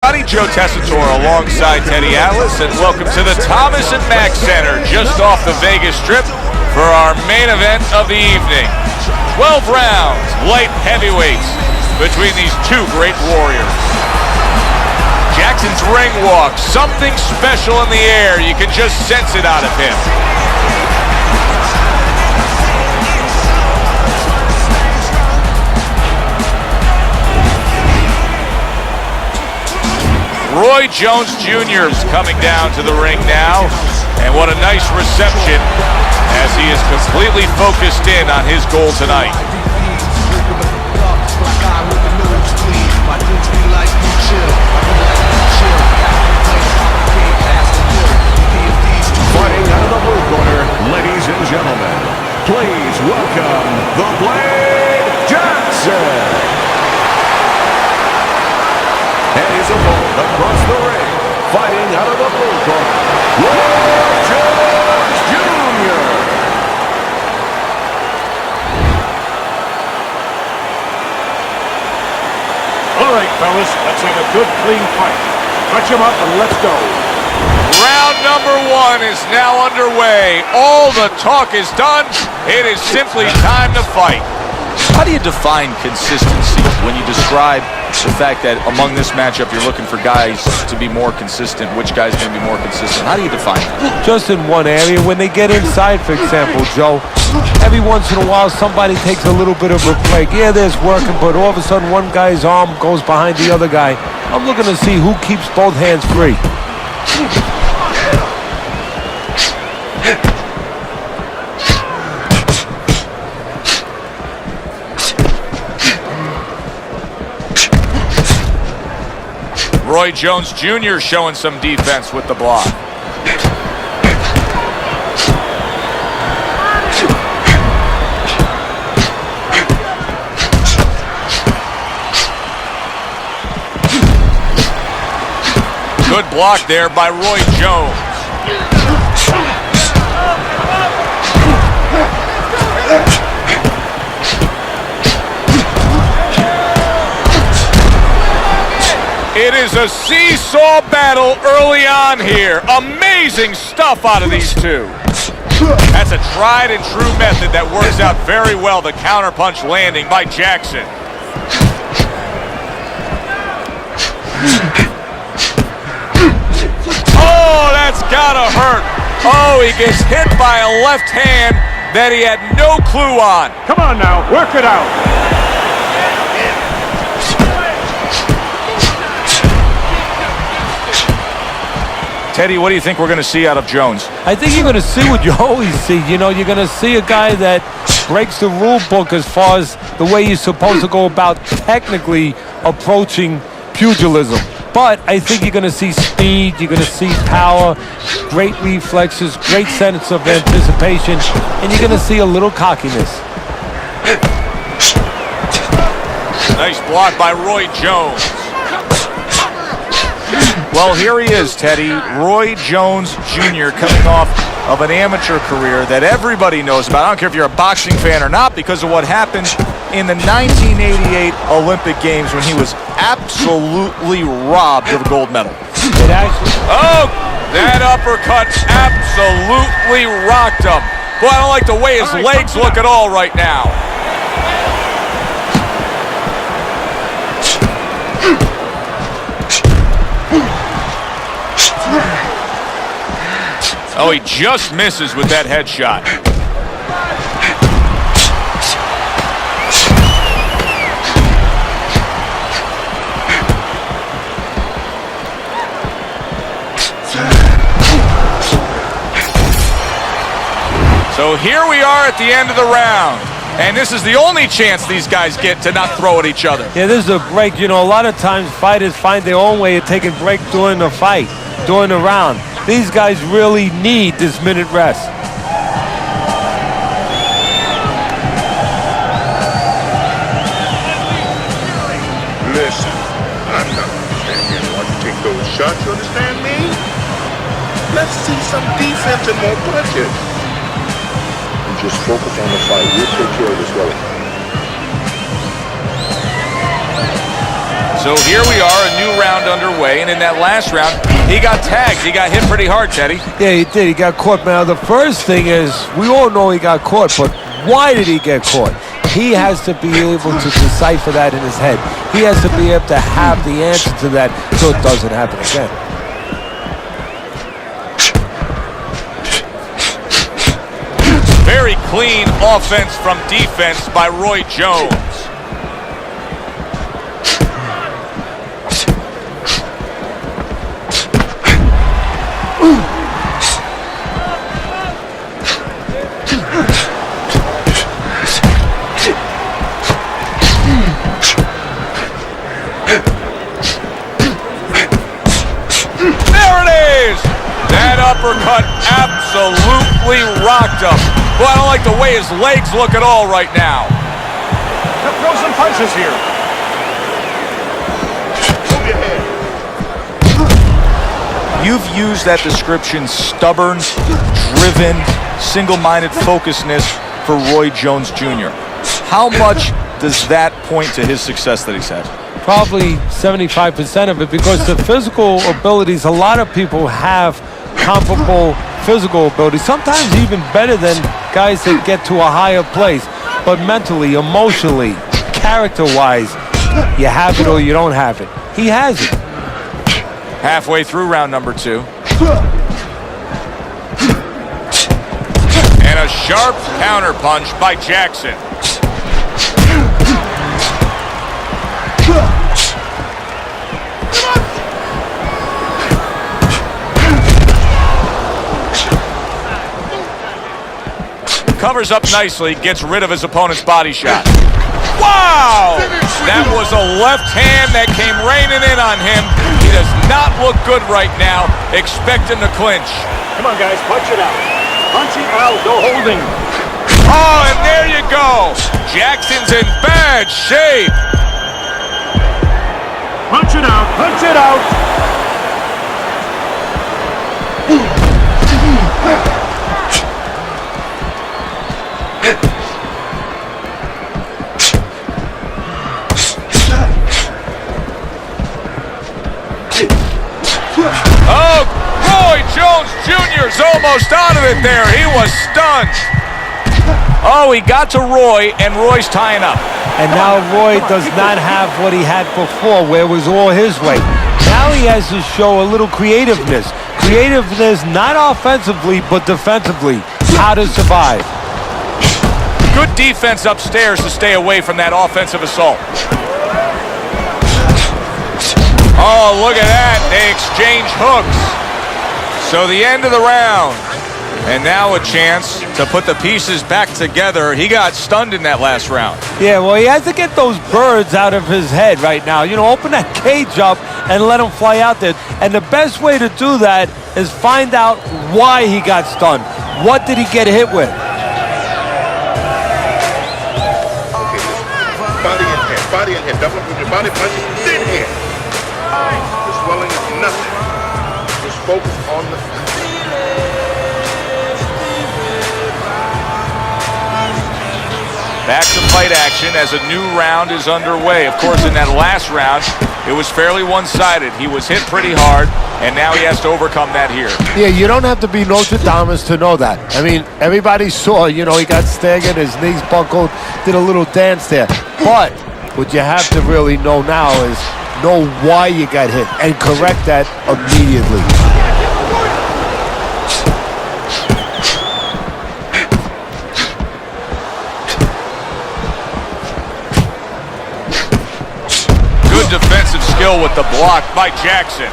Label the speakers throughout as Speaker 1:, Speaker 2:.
Speaker 1: Joe Tessitore alongside Teddy Atlas, and welcome to the Thomas & Mack Center just off the Vegas Strip for our main event of the evening. 12 rounds, light heavyweights between these two great warriors. Jackson's ring walk, something special in the air. You can just sense it out of him. Roy Jones Jr. is coming down to the ring now, and what a nice reception as he is completely focused in on his goal tonight.
Speaker 2: Fighting out of the blue corner, ladies and gentlemen, please welcome the Blade Jackson. And his opponent across the ring, fighting out of the blue corner, Roy Jones Jr.
Speaker 3: All right, fellas, let's have a good, clean fight. Touch him up and let's go.
Speaker 1: Round number one is now underway. All the talk is done. It is simply time to fight. How do you define consistency when you describe the fact that among this matchup you're looking for guys to be more consistent? Which guy's going to be more consistent? How do you define that?
Speaker 4: Just in one area. When they get inside, for example, Joe, every once in a while somebody takes a little bit of a break. Yeah, there's working, but all of a sudden one guy's arm goes behind the other guy. I'm looking to see who keeps both hands free.
Speaker 1: Roy Jones Jr. showing some defense with the block. Good block there by Roy Jones. It is a seesaw battle early on here. Amazing stuff out of these two. That's a tried and true method that works out very well. The counterpunch landing by Jackson. Oh, that's gotta hurt. Oh, he gets hit by a left hand that he had no clue on.
Speaker 3: Come on now, work it out.
Speaker 1: Teddy, what do you think we're going to see out of Jones?
Speaker 4: I think you're going to see what you always see. You know, you're going to see a guy that breaks the rule book as far as the way you're supposed to go about technically approaching pugilism. But I think you're going to see speed, you're going to see power, great reflexes, great sense of anticipation, and you're going to see a little cockiness.
Speaker 1: Nice block by Roy Jones. Well, here he is, Teddy. Roy Jones Jr. coming off of an amateur career that everybody knows about. I don't care if you're a boxing fan or not, because of what happened in the 1988 Olympic Games when he was absolutely robbed of a gold medal. Oh, that uppercut absolutely rocked him. Boy, I don't like the way his legs look at all right now. Oh, he just misses with that headshot. So here we are at the end of the round. And this is the only chance these guys get to not throw at each other.
Speaker 4: Yeah, this is a break. You know, a lot of times fighters find their own way of taking break during the fight, during the round. These guys really need this minute rest.
Speaker 5: Listen, I'm not standing here want to take those shots, you understand me? Let's see some defense and more punches. Just focus on the fight. We'll take care of this well.
Speaker 1: So here we are, a new round underway, and in that last round, he got tagged. He got hit pretty hard, Teddy.
Speaker 4: Yeah, he did. He got caught. Now, the first thing is, we all know he got caught, but why did he get caught? He has to be able to decipher that in his head. He has to be able to have the answer to that so it doesn't happen again.
Speaker 1: Very clean offense from defense by Roy Jones. Uppercut absolutely rocked him. Well, I don't like the way his legs look at all right now.
Speaker 3: Now throw some punches here.
Speaker 5: Move your head.
Speaker 1: You've used that description, stubborn, driven, single-minded focusedness for Roy Jones Jr. How much does that point to his success that he's had?
Speaker 4: Probably 75% of it, because the physical abilities, a lot of people have comparable physical ability, sometimes even better than guys that get to a higher place. But mentally, emotionally, character-wise, you have it or you don't have it. He has it.
Speaker 1: Halfway through round number 2. And a sharp counter punch by Jackson. Covers up nicely, gets rid of his opponent's body shot. Wow! That was a left hand that came raining in on him. He does not look good right now. Expect him to clinch.
Speaker 3: Come on, guys, punch it out. Punch it out, no holding.
Speaker 1: Oh, and there you go. Jackson's in bad shape.
Speaker 3: Punch it out, punch it out.
Speaker 1: Oh, Roy Jones Jr.'s almost out of it there. He was stunned. Oh, he got to Roy, and Roy's tying up.
Speaker 4: And now Roy does not have what he had before, where it was all his way. Now he has to show a little creativeness. Creativeness, not offensively, but defensively. How to survive.
Speaker 1: Good defense upstairs to stay away from that offensive assault. Oh, look at that. They exchange hooks. So the end of the round. And now a chance to put the pieces back together. He got stunned in that last round.
Speaker 4: Yeah, well, he has to get those birds out of his head right now. You know, open that cage up and let them fly out there. And the best way to do that is find out why he got stunned. What did he get hit with?
Speaker 5: Okay, listen. Body and head. Double up with your body punches, then head. The swelling is nothing. Just focus on the...
Speaker 1: Back to fight action as a new round is underway. Of course, in that last round, it was fairly one-sided. He was hit pretty hard, and now he has to overcome that here.
Speaker 4: Yeah, you don't have to be Nostradamus to know that. I mean, everybody saw, you know, he got staggered, his knees buckled, did a little dance there. But what you have to really know now is know why you got hit and correct that immediately.
Speaker 1: Defensive skill with the block by Jackson.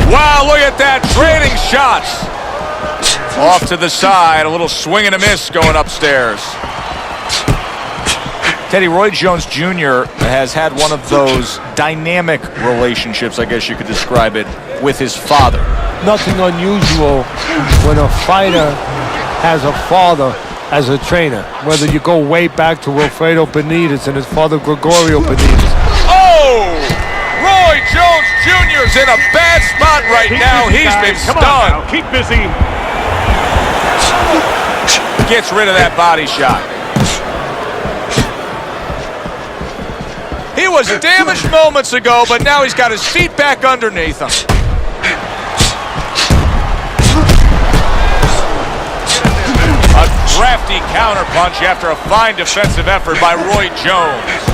Speaker 1: Wow, look at that, trading shots. Off to the side, a little swing and a miss going upstairs. Teddy, Roy Jones Jr. has had one of those dynamic relationships, I guess you could describe it, with his father.
Speaker 4: Nothing unusual when a fighter has a father as a trainer, whether you go way back to Wilfredo Benitez and his father Gregorio Benitez.
Speaker 1: Oh! Roy Jones Jr.'s in a bad spot right now. He's been stunned.
Speaker 3: Keep busy.
Speaker 1: Gets rid of that body shot. He was damaged moments ago, but now he's got his feet back underneath him. A crafty counterpunch after a fine defensive effort by Roy Jones.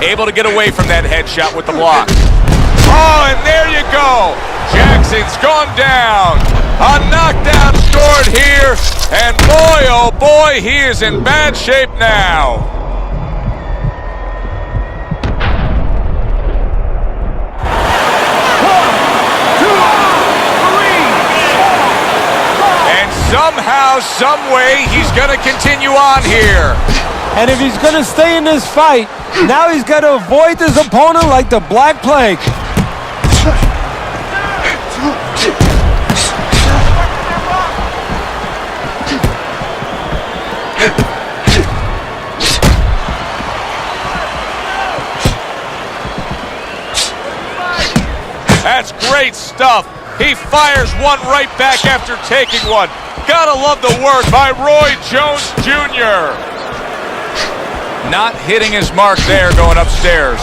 Speaker 1: Able to get away from that headshot with the block. Oh, and there you go. Jackson's gone down. A knockdown scored here. And boy, oh boy, he is in bad shape now. And somehow, some way, he's going to continue on here.
Speaker 4: And if he's going to stay in this fight, now he's got to avoid his opponent like the Black Plague.
Speaker 1: That's great stuff. He fires one right back after taking one. Gotta love the work by Roy Jones Jr. Not hitting his mark there going upstairs.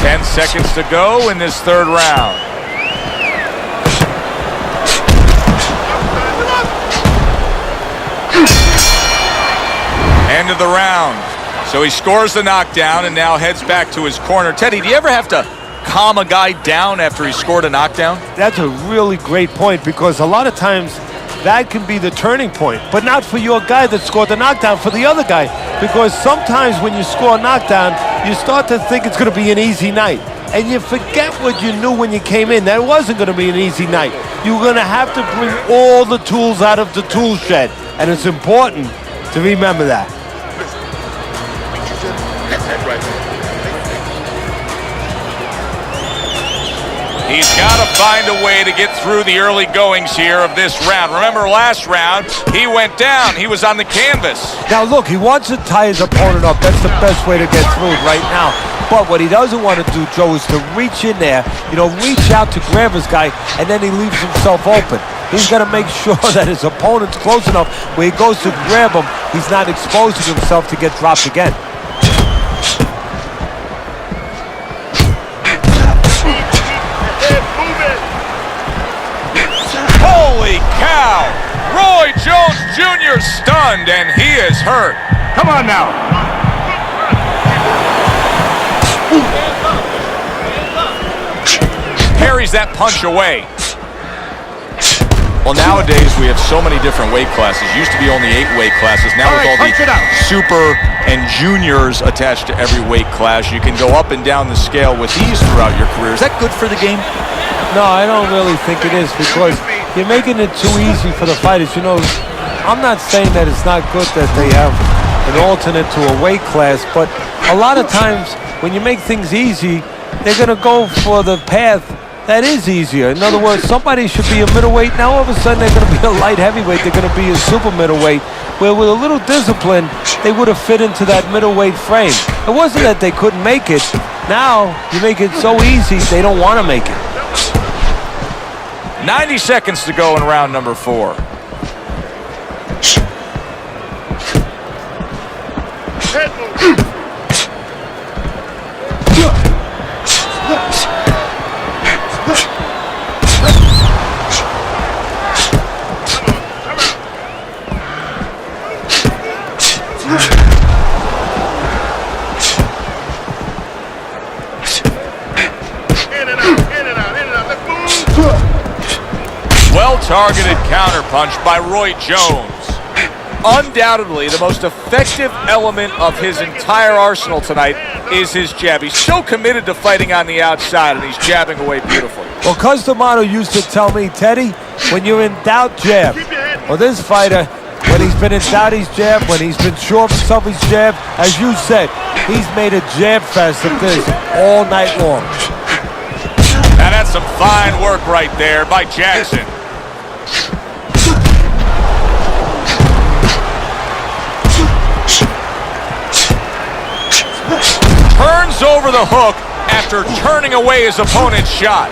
Speaker 1: Ten seconds to go in this third round. End of the round. So he scores the knockdown and now heads back to his corner. Teddy, do you ever have to calm a guy down after he scored a knockdown?
Speaker 4: That's a really great point, because a lot of times that can be the turning point, but not for your guy that scored the knockdown, for the other guy. Because sometimes when you score a knockdown, you start to think it's going to be an easy night. And you forget what you knew when you came in. That wasn't going to be an easy night. You're going to have to bring all the tools out of the tool shed. And it's important to remember that.
Speaker 1: He's got to find a way to get through the early goings here of this round. Remember last round, he went down. He was on the canvas.
Speaker 4: Now look, he wants to tie his opponent up. That's the best way to get through right now. But what he doesn't want to do, Joe, is to reach in there, reach out to grab his guy, and then he leaves himself open. He's got to make sure that his opponent's close enough where he goes to grab him, he's not exposing himself to get dropped again.
Speaker 1: Holy cow! Roy Jones Jr. stunned, and he is hurt.
Speaker 3: Come on now.
Speaker 1: Parries that punch away. Well, nowadays we have so many different weight classes. Used to be only 8 weight classes. Now with all the super and juniors attached to every weight class, you can go up and down the scale with ease throughout your career. Is that good for the game?
Speaker 4: No, I don't really think it is, because you're making it too easy for the fighters. I'm not saying that it's not good that they have an alternate to a weight class, but a lot of times when you make things easy, they're going to go for the path that is easier. In other words, somebody should be a middleweight. Now all of a sudden they're going to be a light heavyweight. They're going to be a super middleweight, where with a little discipline, they would have fit into that middleweight frame. It wasn't that they couldn't make it. Now you make it so easy, they don't want to make it.
Speaker 1: 90 seconds to go in round number 4. Well-targeted counterpunch by Roy Jones. Undoubtedly, the most effective element of his entire arsenal tonight is his jab. He's so committed to fighting on the outside, and he's jabbing away beautifully.
Speaker 4: Well, Customato used to tell me, Teddy, when you're in doubt, jab. Well, this fighter, when he's been in doubt, he's jabbed. When he's been sure of himself, he's jabbed. As you said, he's made a jab fest of this all night long.
Speaker 1: And that's Some fine work right there by Jackson. Turns over the hook after turning away his opponent's shot.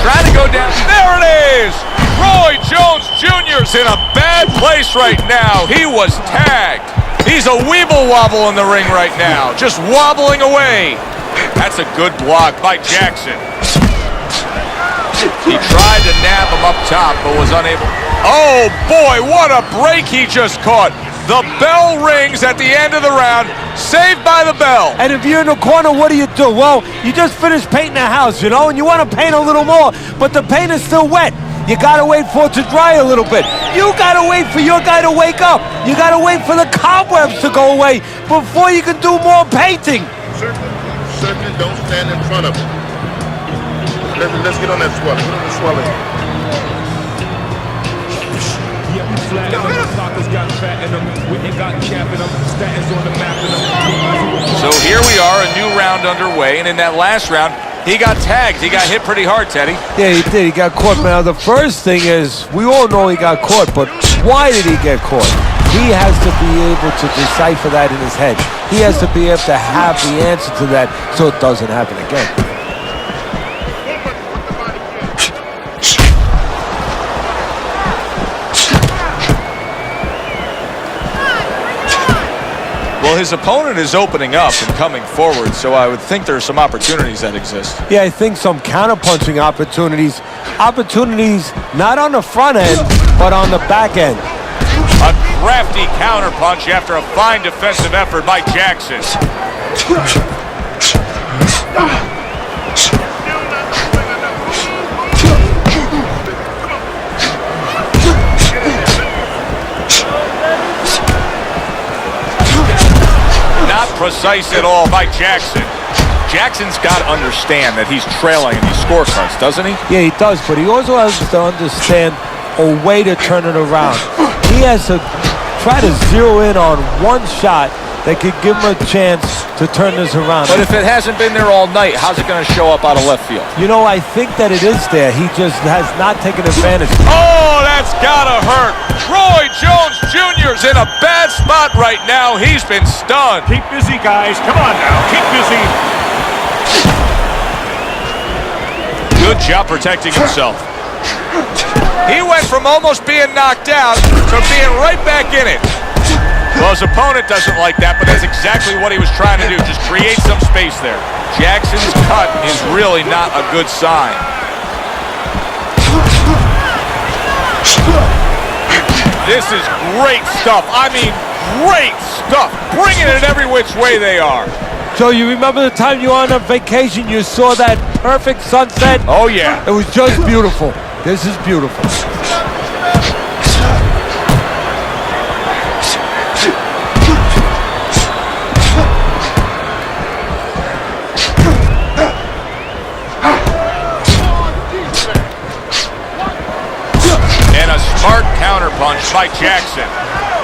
Speaker 1: Trying to go down. There it is! Roy Jones Jr.'s in a bad place right now. He was tagged. He's a weeble wobble in the ring right now, just wobbling away. That's a good block by Jackson. He tried to nab him up top, but was unable. Oh boy, what a break he just caught. The bell rings at the end of the round, saved by the bell.
Speaker 4: And if you're in the corner, what do? Well, you just finished painting a house, you know, and you want to paint a little more, but the paint is still wet. You gotta wait for it to dry a little bit. You gotta wait for your guy to wake up. You gotta wait for the cobwebs to go away before you can do more painting.
Speaker 5: Certainly don't stand in front of him. Let's get on that swelling. Get on the swelling.
Speaker 2: Yeah, we flat in them. Soccer's got fat in them. We ain't got cap in them. Statins on the map in them.
Speaker 1: So here we are, a new round underway, and in that last round, he got tagged. He got hit pretty hard, Teddy.
Speaker 4: Yeah, he did. He got caught. Now, the first thing is, we all know he got caught, but why did he get caught? He has to be able to decipher that in his head. He has to be able to have the answer to that so it doesn't happen again.
Speaker 1: Well, his opponent is opening up and coming forward, so I would think there are some opportunities that exist.
Speaker 4: Yeah, I think some counterpunching opportunities. Opportunities not on the front end, but on the back end.
Speaker 1: A crafty counterpunch after a fine defensive effort by Jackson. Not precise at all by Jackson. Jackson's got to understand that he's trailing in these scorecards, doesn't he?
Speaker 4: Yeah, he does, but he also has to understand a way to turn it around. He has to try to zero in on one shot that could give him a chance to turn this around.
Speaker 1: But if it hasn't been there all night, how's it going to show up out of left field?
Speaker 4: You know, I think that it is there. He just has not taken advantage.
Speaker 1: Oh, that's got to hurt. Roy Jones Jr.'s in a bad spot right now. He's been stunned.
Speaker 3: Keep busy, guys. Come on now. Keep busy.
Speaker 1: Good job protecting himself. He went from almost being knocked out to being right back in it. Well, his opponent doesn't like that, but that's exactly what he was trying to do, just create some space there. Jackson's cut is really not a good sign. This is great stuff. I mean, great stuff. Bringing it every which way they are.
Speaker 4: Joe, you remember the time you were on a vacation, you saw that perfect sunset?
Speaker 1: Oh, yeah.
Speaker 4: It was just beautiful. This is beautiful.
Speaker 1: And a smart counterpunch by Jackson.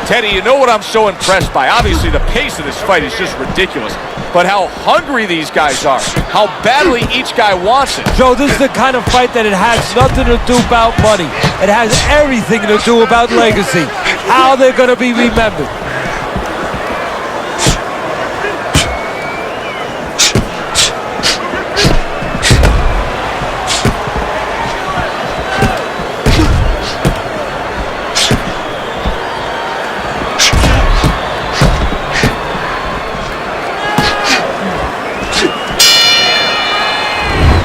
Speaker 1: Teddy, you know what I'm so impressed by? Obviously, the pace of this fight is just ridiculous. But how hungry these guys are. How badly each guy wants it.
Speaker 4: Joe, this is the kind of fight that it has nothing to do about money. It has everything to do about legacy. How they're going to be remembered.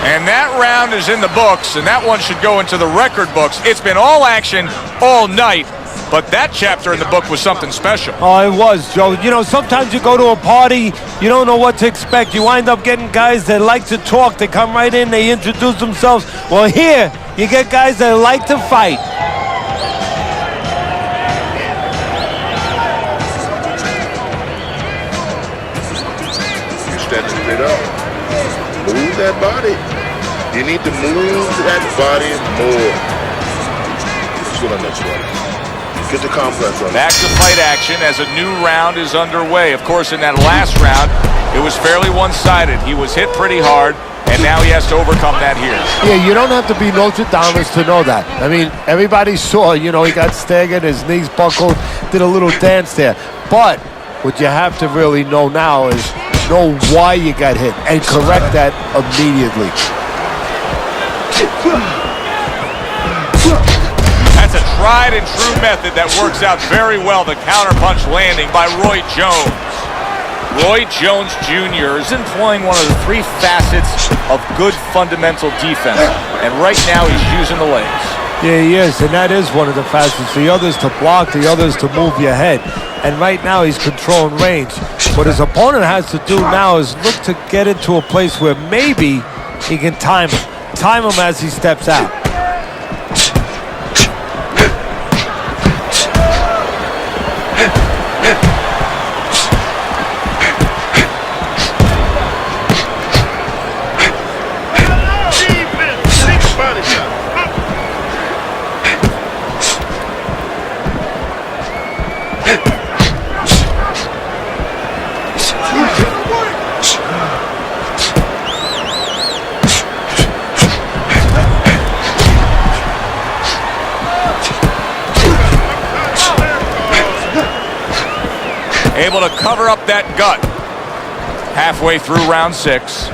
Speaker 1: And that round is in the books, and that one should go into the record books. It's been all action all night, but that chapter in the book was something special.
Speaker 4: Oh, it was, Joe. You know, sometimes you go to a party, you don't know what to expect. You wind up getting guys that like to talk. They come right in, they introduce themselves. Well, here, you get guys that like to fight.
Speaker 5: You stand straight up. Move that body. You need to move that body more. Let's go on that swelling. Get the complex on.
Speaker 1: Back to fight action as a new round is underway. Of course, in that last round, it was fairly one-sided. He was hit pretty hard, And now he has to overcome that here.
Speaker 4: Yeah, you don't have to be Nostradamus to know that. I mean, everybody saw, he got staggered, his knees buckled, did a little dance there. But what you have to really know now is know why you got hit and correct that immediately.
Speaker 1: That's a tried and true method that works out very well. The counterpunch landing by Roy Jones. Roy Jones Jr. is employing one of the three facets of good fundamental defense. And right now he's using the legs.
Speaker 4: Yeah, he is, and that is one of the facets. The other is to block, the other is to move your head. And right now he's controlling range. What his opponent has to do now is look to get into a place where maybe he can time him. Time him as he steps out.
Speaker 1: Able to cover up that gut. Halfway through round 6.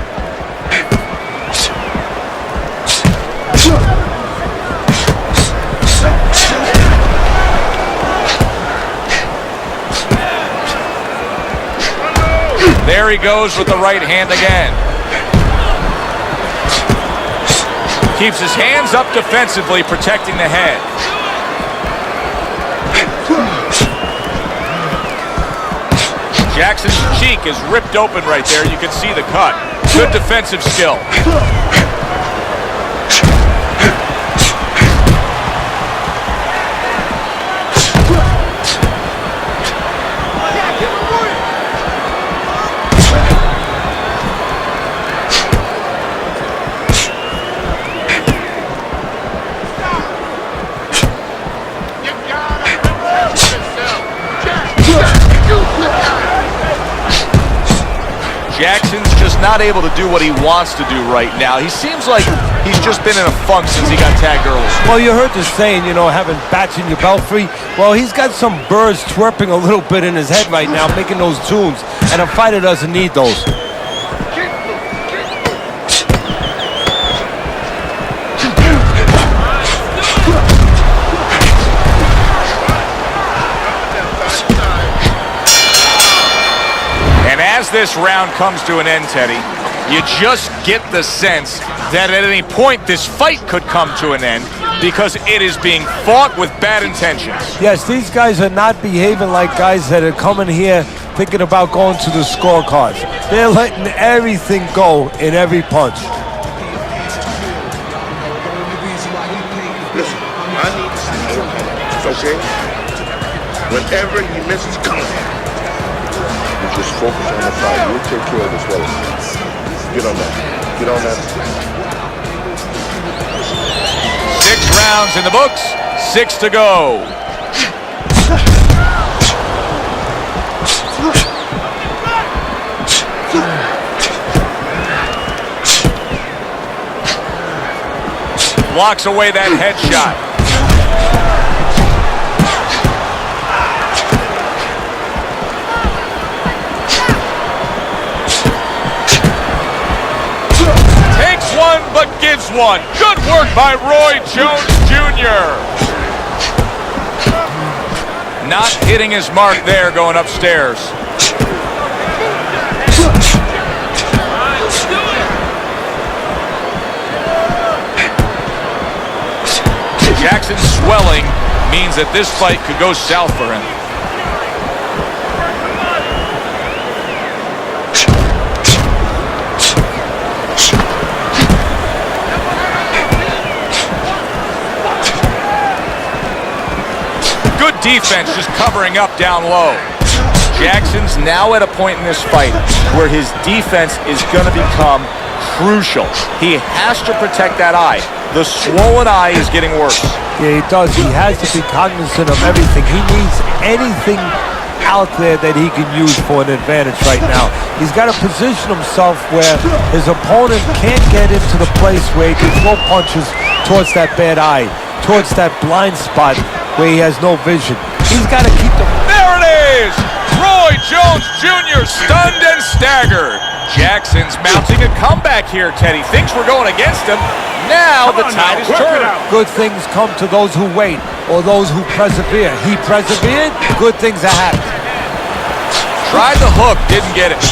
Speaker 1: There he goes with the right hand again. Keeps his hands up defensively, protecting the head. Jackson's cheek is ripped open right there. You can see the cut. Good defensive skill. Jackson's just not able to do what he wants to do right now. He seems like he's just been in a funk since he got tagged early.
Speaker 4: Well, you heard the saying, having bats in your belfry. Well, he's got some birds chirping a little bit in his head right now, making those tunes. And a fighter doesn't need those.
Speaker 1: As this round comes to an end, Teddy, you just get the sense that at any point this fight could come to an end because it is being fought with bad intentions.
Speaker 4: Yes, these guys are not behaving like guys that are coming here thinking about going to the scorecards. They're letting everything go in every punch.
Speaker 5: Listen, I need to see more hands, okay? Whenever he misses, come on. Just focus on the fight. We'll take care of this well. Get on that. Get on that.
Speaker 1: 6 rounds in the books. 6 to go. Blocks away that headshot. But gives one. Good work by Roy Jones Jr. Not hitting his mark there going upstairs. Jackson's swelling means that this fight could go south for him. Good defense, just covering up down low. Jackson's now at a point in this fight where his defense is going to become crucial. He has to protect that eye. The swollen eye is getting worse.
Speaker 4: Yeah, he does. He has to be cognizant of everything. He needs anything out there that he can use for an advantage right now. He's got to position himself where his opponent can't get into the place where he can throw punches towards that bad eye, towards that blind spot where he has no vision. He's got to keep the...
Speaker 1: There it is! Roy Jones Jr. stunned and staggered. Jackson's mounting a comeback here, Teddy. Thinks we're going against him. Now the tide is turned.
Speaker 4: Good things come to those who wait or those who persevere. He persevered, good things are happening.
Speaker 1: Tried the hook, didn't get it.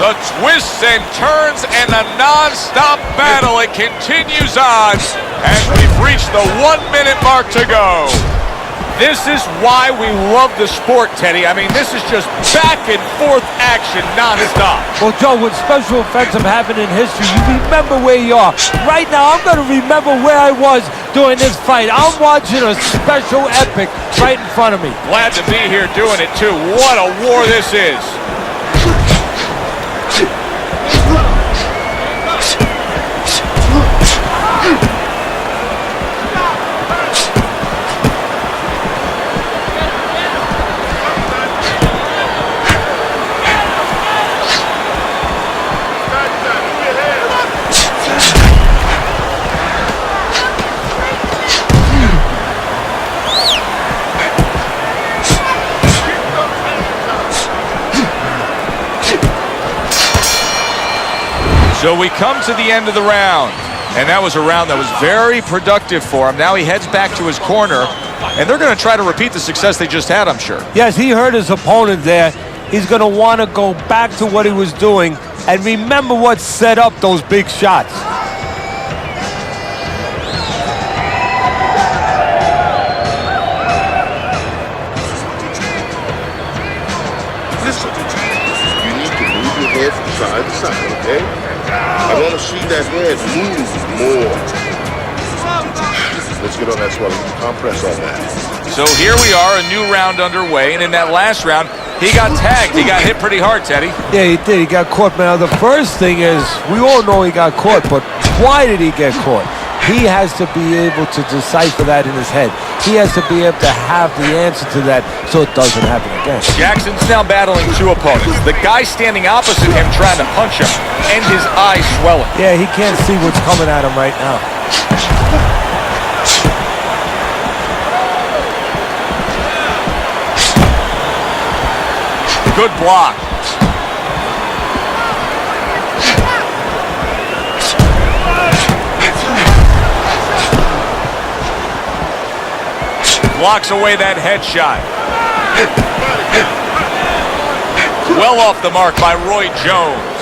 Speaker 1: The twists and turns and a non-stop battle. It continues on as we've reached the 1 minute mark to go. This is why we love the sport, Teddy. I mean, this is just back and forth action non-stop.
Speaker 4: Well, Joe, when special effects have happened in history, you remember where you are. Right now, I'm going to remember where I was during this fight. I'm watching a special epic right in front of me.
Speaker 1: Glad to be here doing it, too. What a war this is. So we come to the end of the round, and that was a round that was very productive for him. Now he heads back to his corner, and they're going to try to repeat the success they just had, I'm sure.
Speaker 4: Yes, he hurt his opponent there. He's going to want to go back to what he was doing and remember what set up those big shots.
Speaker 5: Listen, you need to move your head from side to side, okay? I want to see that head move more. Let's get on that swelling. Compress on that.
Speaker 1: So here we are, a new round underway, and in that last round, he got tagged. He got hit pretty hard, Teddy.
Speaker 4: Yeah, he did. He got caught. Now, the first thing is, we all know he got caught, but why did he get caught? He has to be able to decipher that in his head. He has to be able to have the answer to that so it doesn't happen again.
Speaker 1: Jackson's now battling two opponents. The guy standing opposite him trying to punch him, and his eyes swelling.
Speaker 4: Yeah, he can't see what's coming at him right now.
Speaker 1: Good block. Blocks away that headshot. Well off the mark by Roy Jones.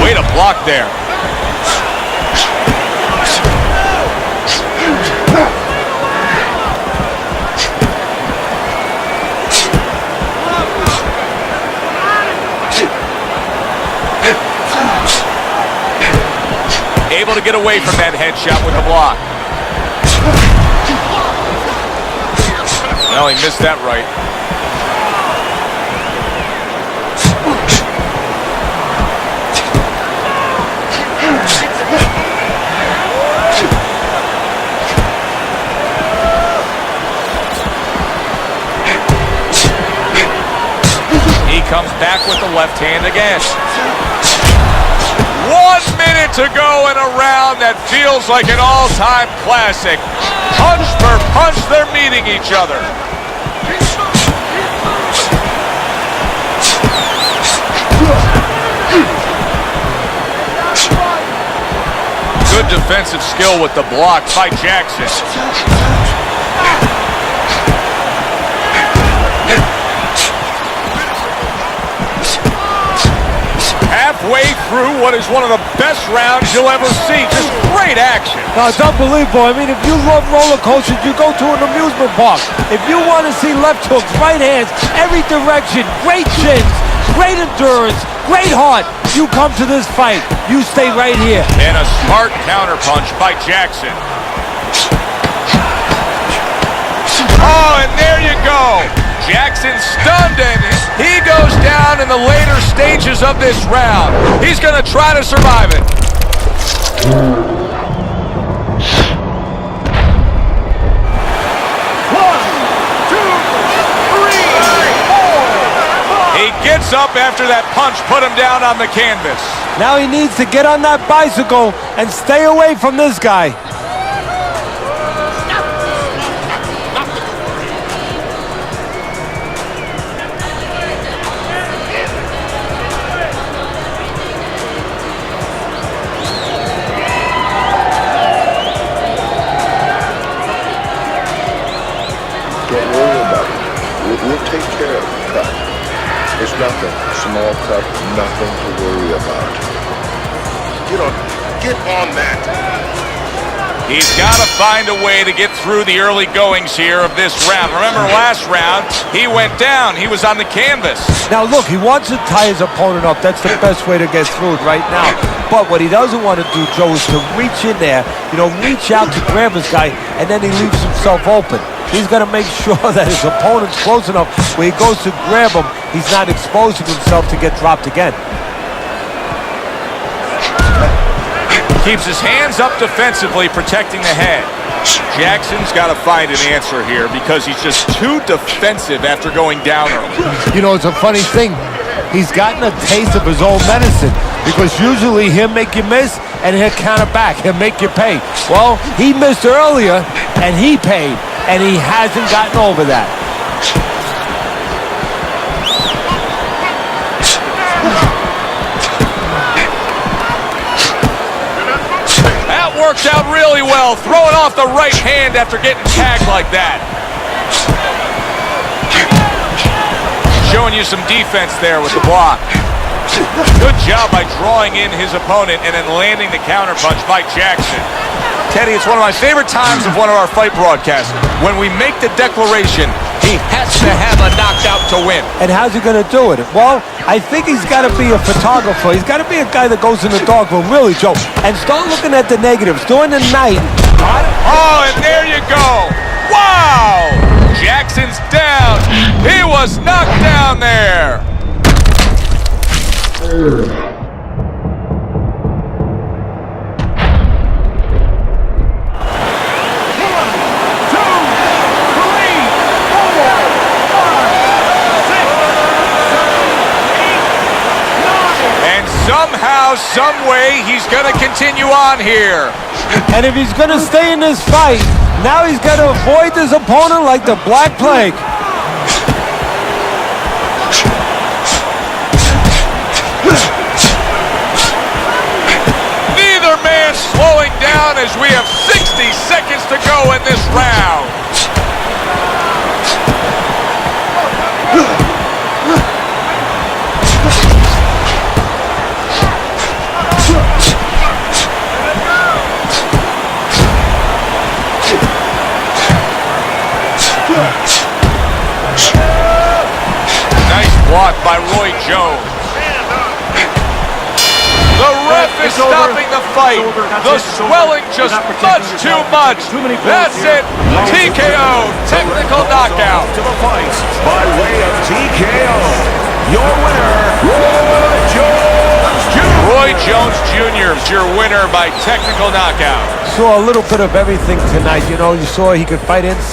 Speaker 1: Way to block there. Able to get away from that headshot with the block. Well, he missed that right. He comes back with the left hand again. 1 minute to go in a round that feels like an all-time classic. Punch for punch, they're meeting each other. Good defensive skill with the block by Jackson. halfway through what is one of the best rounds you'll ever see. Just great action.
Speaker 4: No, it's unbelievable. I mean, if you love roller coasters, you go to an amusement park. If you want to see left hooks, right hands, every direction, great chins, great endurance, great heart, you come to this fight. You stay right here.
Speaker 1: And a smart counterpunch by Jackson. Oh, and there you go. Jackson stunned, and he goes down in the later stages of this round. He's going to try to survive it. He gets up after that punch put him down on the canvas.
Speaker 4: Now he needs to get on that bicycle and stay away from this guy.
Speaker 5: Don't worry about it. We'll take care of the cut. It's nothing. Small cut, nothing to worry about. Get on that.
Speaker 1: He's got to find a way to get through the early goings here of this round. Remember last round, he went down. He was on the canvas.
Speaker 4: Now look, he wants to tie his opponent up. That's the best way to get through it right now. But what he doesn't want to do, Joe, is to reach in there, reach out to grab his guy, and then he leaves himself open. He's got to make sure that his opponent's close enough where he goes to grab him, he's not exposing himself to get dropped again.
Speaker 1: Keeps his hands up defensively, protecting the head. Jackson's got to find an answer here because he's just too defensive after going down early.
Speaker 4: It's a funny thing. He's gotten a taste of his own medicine because usually he'll make you miss and he'll counter back. He'll make you pay. Well, he missed earlier and he paid, and he hasn't gotten over that.
Speaker 1: That worked out really well, throwing off the right hand after getting tagged like that. Showing you some defense there with the block. Good job by drawing in his opponent and then landing the counterpunch by Jackson. Teddy, it's one of my favorite times of one of our fight broadcasts. When we make the declaration, he has to have a knockout to win.
Speaker 4: And how's he going to do it? Well, I think he's got to be a photographer. He's got to be a guy that goes in the darkroom, really, Joe, and start looking at the negatives during the night.
Speaker 1: Oh, and there you go. Wow! Jackson's down. He was knocked down there. Somehow, some way, he's going to continue on here.
Speaker 4: And if he's going to stay in this fight, now he's got to avoid this opponent like the Black Plague.
Speaker 1: Neither man slowing down as we have 60 seconds to go in this round. Nice block by Roy Jones. The ref is stopping the fight. The swelling just much too much. That's it. TKO, technical knockout.
Speaker 2: To the fight by way of TKO. Your winner, Roy Jones Jr.
Speaker 1: Roy Jones Jr. is your winner by technical knockout.
Speaker 4: Saw a little bit of everything tonight. You saw he could fight inside.